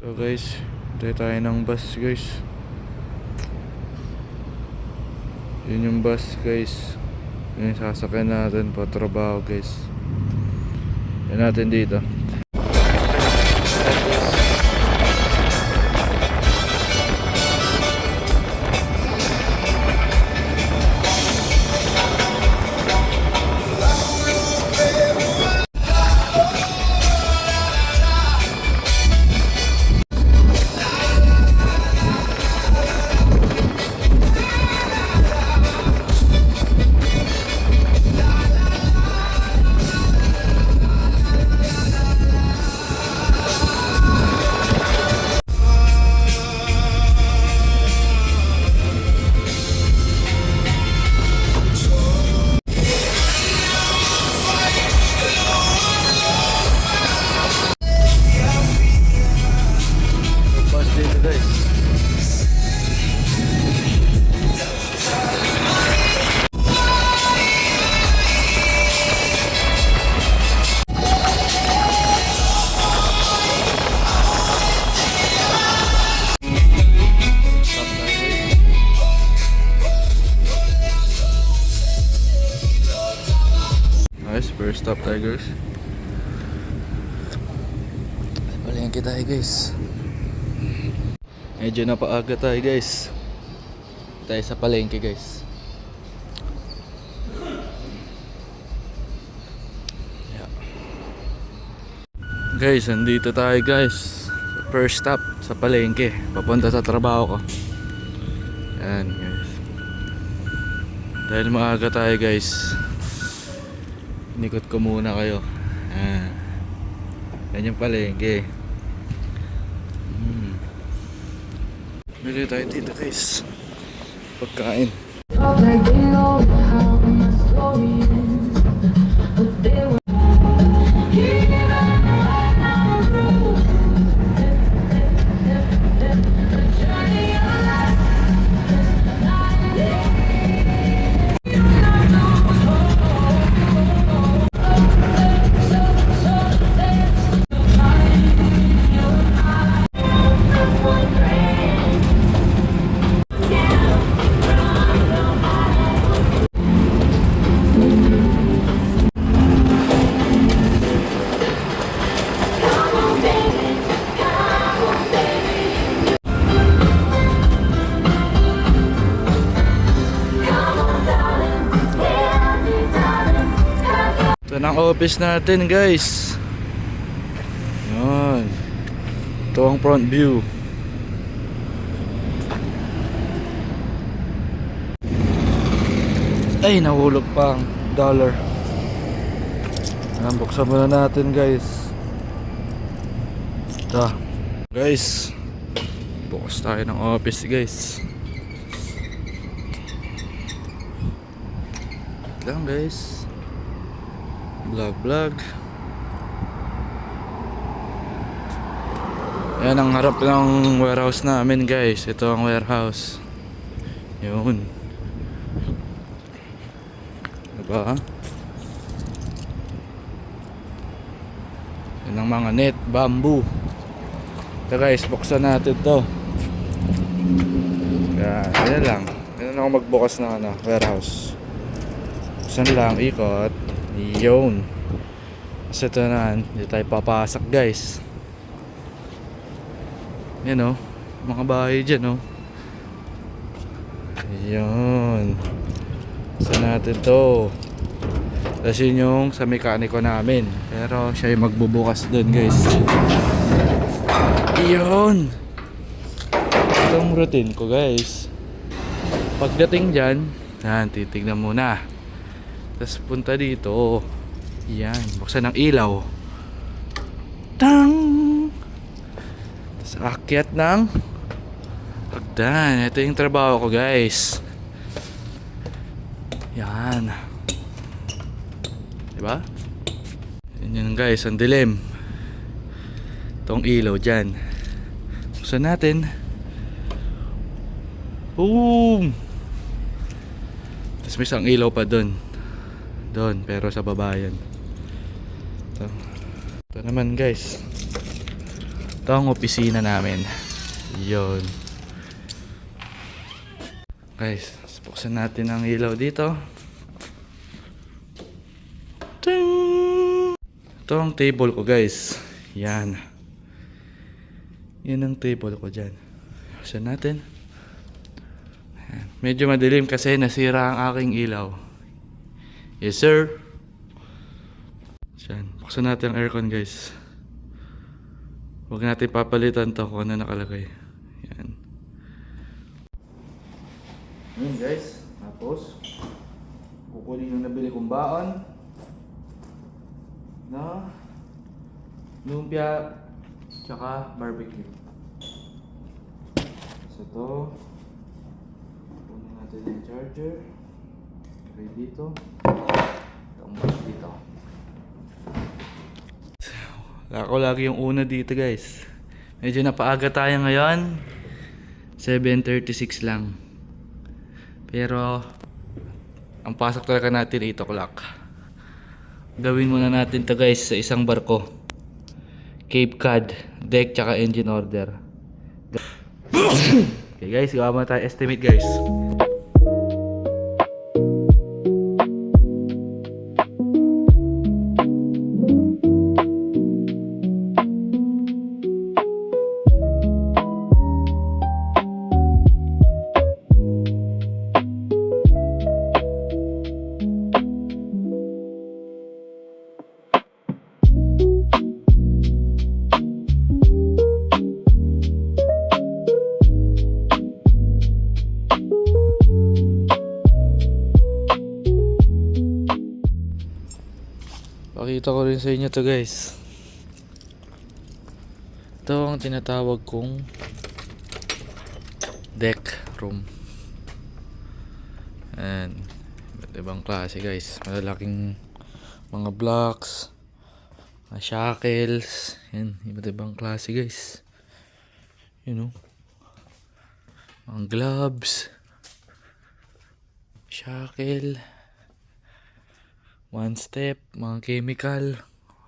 So guys, tayo tayo ng bus guys. Yun yung bus guys. Yun yung sasakyan natin pa trabaho guys. Yan natin dito. Bus dito guys. Nice, first stop tayo guys. Palengke tayo guys. Medyo napaaga tayo guys. Tayo sa palengke guys. Yeah. Guys, andito tayo guys. First stop sa palengke. Papunta sa trabaho ko. Yan guys. Dahil maaga tayo guys, nikot ko muna kayo. Yan yung palengke. Bili tayo dito guys. Pagkain. Ito na ang office natin guys. Yan. Ito ang front view. Ay, nahulog pa ang dollar. Yan, buksan muna natin guys. Ito guys, bukas tayo ng office guys. Ito lang guys. Vlog. Yan ang harap ng warehouse namin guys. Ito ang warehouse. Yun. Diba? Yan ang mga net, bamboo. Ito guys, buksan natin to. Yan lang. Yan ako magbukas ng warehouse. Buksan lang, ikot. Yun. Kasi ito na, hindi tayo papasok guys. Yan o, mga bahay dyan o. Yun. Saan natin to? Tapos yun yung sa mekaniko namin. Pero siya yung magbubukas dun guys. Yun. Itong routine ko guys. Pagdating dyan, yan, titignan muna. Tapos punta dito. Yan, buksan ng ilaw. Tang! Tapos akyat ng hagdan. Ito yung trabaho ko guys. Yan. Diba? Yan guys, ang dilim. Itong ilaw dyan. Buksan natin. Boom! Tapos may isang ilaw pa dun. Doon, pero sa baba yan. Ito naman guys, Ito ang opisina namin. Yun. Guys, buksan natin ang ilaw dito. Ting! Ito ang table ko guys. Yan. Yan ang table ko dyan. Buksan natin. Ayan. Medyo madilim kasi nasira ang aking ilaw. Yes sir. Yan. Buksan natin ang aircon guys. Huwag natin papalitan to kung ano nakalagay. Yan. Yun guys. Tapos kukunin yung nabili kong baon na lumpia tsaka barbecue. So ito, kunin natin yung charger. Okay dito. Itong bag dito. Ako lagi yung una dito guys. Medyo napaaga tayo ngayon. 7:36 lang. Pero ang pasok talaga natin 8 o'clock. Gawin muna natin to guys sa isang barko. Cape Cod, deck tsaka engine order. Okay guys, gawa muna tayo estimate guys. Pakita ko rin sa inyo to guys. Ito ang tinatawag kong deck room. And iba't ibang klase guys. Malalaking mga blocks, mga shackles. Yan, iba't ibang klase guys. You know, mga gloves, shackle, one step, mga chemical,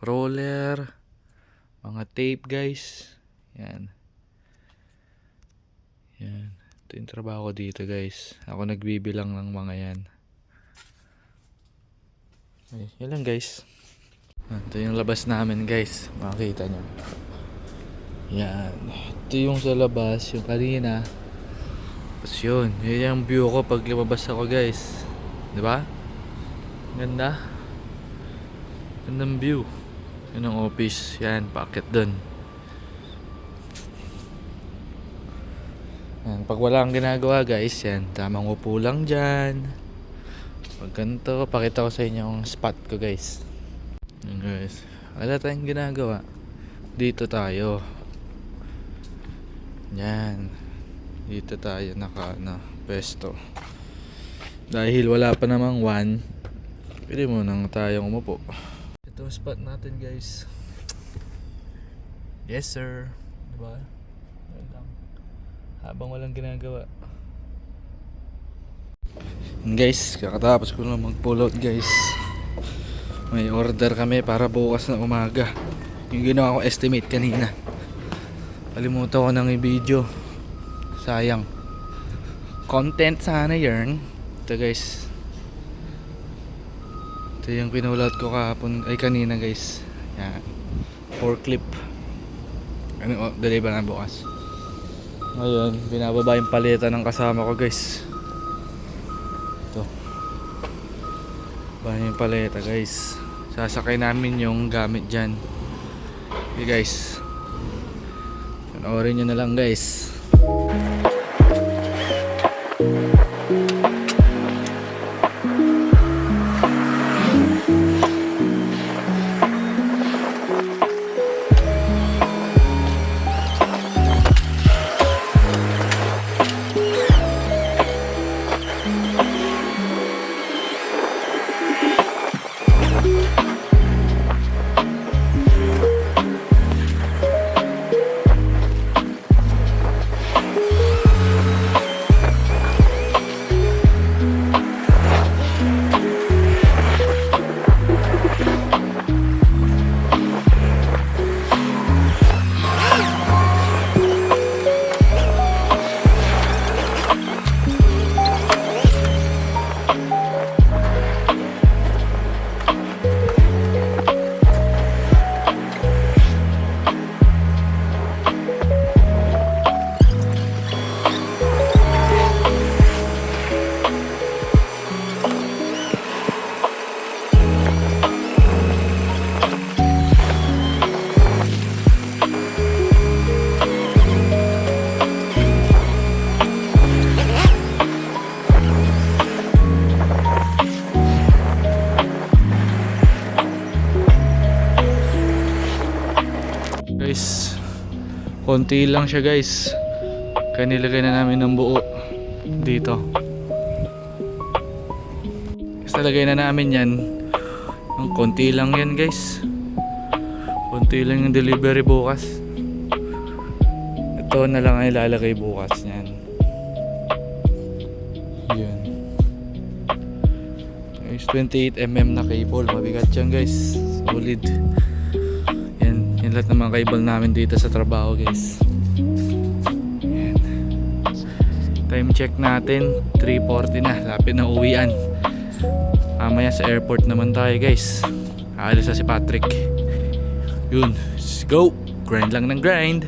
roller, mga tape guys. Yan. Yan. Ito yung trabaho ko dito guys. Ako nagbibilang ng mga yan. Okay, yan lang guys. Ito yung labas namin guys. Makikita nyo. Yan. Ito yung sa labas, yung kanina. Tapos yun. Yun yung view ko pag lumabas ako guys. Diba? Ganda. Gandang view. Yun ang office. Yan, packet dun. Yan, pag wala kang ginagawa guys, yan, tamang upo lang dyan. Pag ganito, pakita ko sa inyo yung spot ko guys. Yan guys, wala tayong ginagawa. Dito tayo. Yan. Dito tayo pwesto. Dahil wala pa namang 1, pwede mo nang tayong umupo. Ito spot natin guys. Yes sir. Diba? Habang walang ginagawa. And guys, kakatapos ko lang mag-pull out guys. May order kami para bukas na umaga. Yung ginawa ko estimate kanina. Kalimutan ko nang i-video. Sayang. Content sana yun. Ito guys. Ito yung pinulat ko kanina guys. Yan. Forklift. Deliver na bukas. Ngayon, binababa yung paleta ng kasama ko guys. Ito. Baba yung paleta guys. Sasakay namin yung gamit dyan. Okay guys. Panoorin nyo na lang guys. konti lang siya guys. Kaya nilagay na namin ng buo dito. Kasi talagay na namin yan. Ang konti lang yan guys. Konti lang yung delivery bukas. Ito na lang ang ilalagay bukas yan. Yan guys, 28mm na cable. Mabigat yan guys. Solid. Yan lahat ng mga cable namin dito sa trabaho guys. Yan. Time check natin 3:40 na. Lapit na uwian. Mamaya sa airport naman tayo guys. Aalis na si Patrick. Yun, let's go. Grind lang ng grind.